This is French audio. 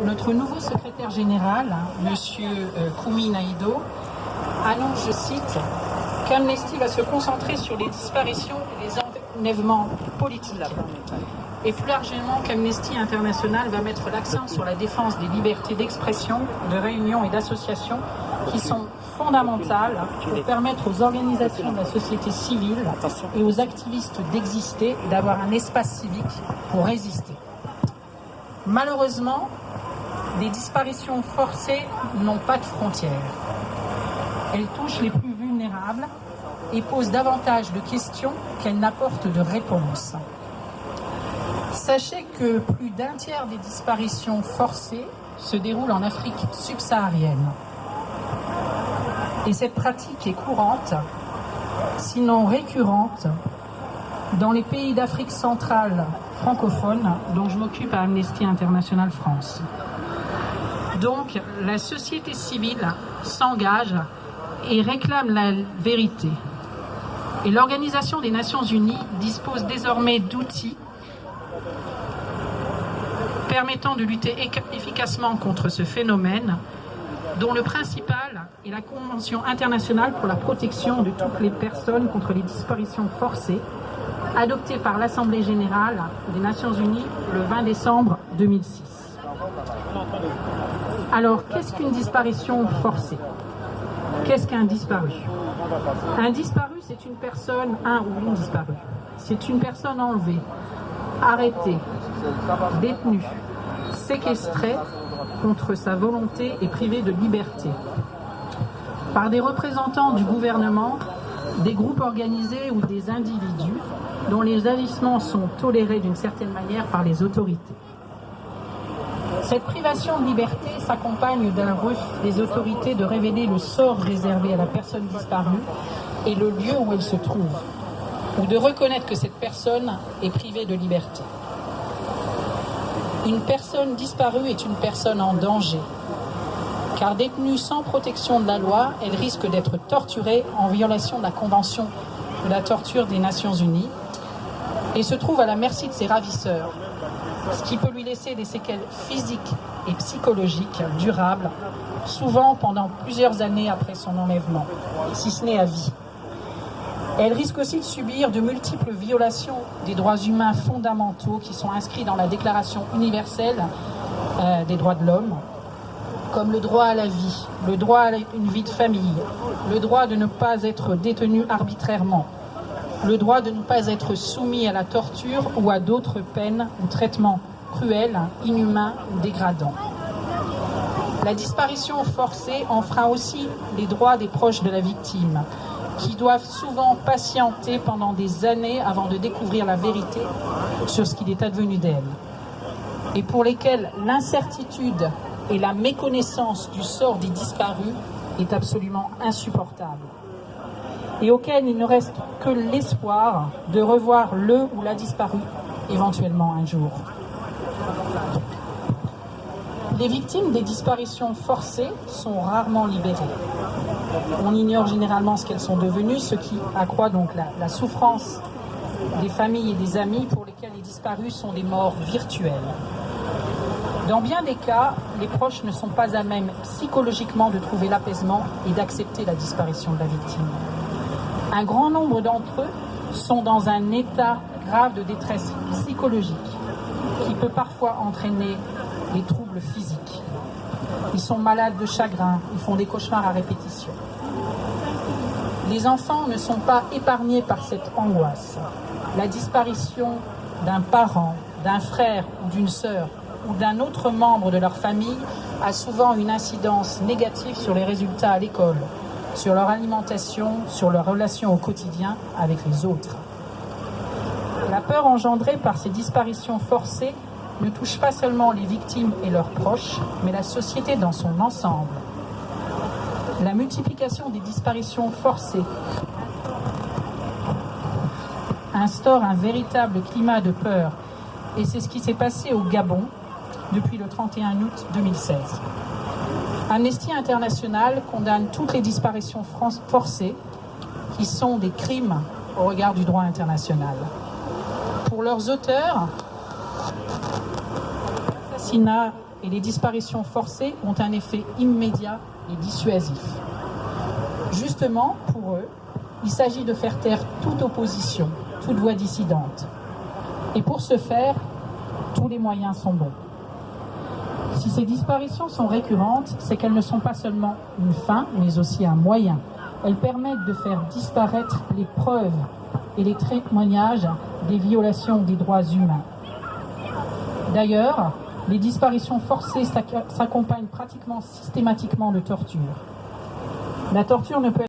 notre nouveau secrétaire général, M. Koumi Naïdo, annonce, je cite, qu'Amnesty va se concentrer sur les disparitions et les enlèvements politiques. Et plus largement qu'Amnesty International va mettre l'accent sur la défense des libertés d'expression, de réunion et d'association qui sont fondamentales pour permettre aux organisations de la société civile et aux activistes d'exister et d'avoir un espace civique pour résister. Malheureusement, les disparitions forcées n'ont pas de frontières. Elles touchent les plus vulnérables et posent davantage de questions qu'elles n'apportent de réponses. Sachez que plus d'un tiers des disparitions forcées se déroulent en Afrique subsaharienne. Et cette pratique est courante, sinon récurrente, dans les pays d'Afrique centrale francophone dont je m'occupe à Amnesty International France. Donc, la société civile s'engage et réclame la vérité. Et l'Organisation des Nations Unies dispose désormais d'outils permettant de lutter efficacement contre ce phénomène, dont le principal est la Convention internationale pour la protection de toutes les personnes contre les disparitions forcées, adoptée par l'Assemblée générale des Nations Unies le 20 décembre 2006. Alors, qu'est-ce qu'une disparition forcée? Qu'est-ce qu'un disparu? Un disparu, c'est une personne, un ou une disparue. C'est une personne enlevée, arrêtée, détenue, séquestrée contre sa volonté et privée de liberté par des représentants du gouvernement, des groupes organisés ou des individus dont les agissements sont tolérés d'une certaine manière par les autorités. Cette privation de liberté s'accompagne d'un refus des autorités de révéler le sort réservé à la personne disparue et le lieu où elle se trouve, ou de reconnaître que cette personne est privée de liberté. Une personne disparue est une personne en danger, car détenue sans protection de la loi, elle risque d'être torturée en violation de la Convention de la torture des Nations Unies et se trouve à la merci de ses ravisseurs, ce qui peut lui laisser des séquelles physiques et psychologiques durables, souvent pendant plusieurs années après son enlèvement, si ce n'est à vie. Elle risque aussi de subir de multiples violations des droits humains fondamentaux qui sont inscrits dans la Déclaration universelle des droits de l'homme, comme le droit à la vie, le droit à une vie de famille, le droit de ne pas être détenu arbitrairement, le droit de ne pas être soumis à la torture ou à d'autres peines ou traitements cruels, inhumains ou dégradants. La disparition forcée enfreint aussi les droits des proches de la victime, qui doivent souvent patienter pendant des années avant de découvrir la vérité sur ce qu'il est advenu d'elle, et pour lesquels l'incertitude et la méconnaissance du sort des disparus est absolument insupportable, et auxquels il ne reste que l'espoir de revoir le ou la disparue éventuellement un jour. Les victimes des disparitions forcées sont rarement libérées. On ignore généralement ce qu'elles sont devenues, ce qui accroît donc la souffrance des familles et des amis pour lesquels les disparus sont des morts virtuelles. Dans bien des cas, les proches ne sont pas à même psychologiquement de trouver l'apaisement et d'accepter la disparition de la victime. Un grand nombre d'entre eux sont dans un état grave de détresse psychologique qui peut parfois entraîner des troubles physiques. Ils sont malades de chagrin, ils font des cauchemars à répétition. Les enfants ne sont pas épargnés par cette angoisse. La disparition d'un parent, d'un frère ou d'une sœur ou d'un autre membre de leur famille a souvent une incidence négative sur les résultats à l'école, sur leur alimentation, sur leurs relations au quotidien avec les autres. La peur engendrée par ces disparitions forcées ne touche pas seulement les victimes et leurs proches, mais la société dans son ensemble. La multiplication des disparitions forcées instaure un véritable climat de peur, et c'est ce qui s'est passé au Gabon depuis le 31 août 2016. Amnesty International condamne toutes les disparitions forcées qui sont des crimes au regard du droit international. Pour leurs auteurs, l'assassinat et les disparitions forcées ont un effet immédiat et dissuasif. Justement, pour eux, il s'agit de faire taire toute opposition, toute voix dissidente. Et pour ce faire, tous les moyens sont bons. Si ces disparitions sont récurrentes, c'est qu'elles ne sont pas seulement une fin, mais aussi un moyen. Elles permettent de faire disparaître les preuves et les témoignages des violations des droits humains. D'ailleurs, les disparitions forcées s'accompagnent pratiquement systématiquement de torture. La torture ne peut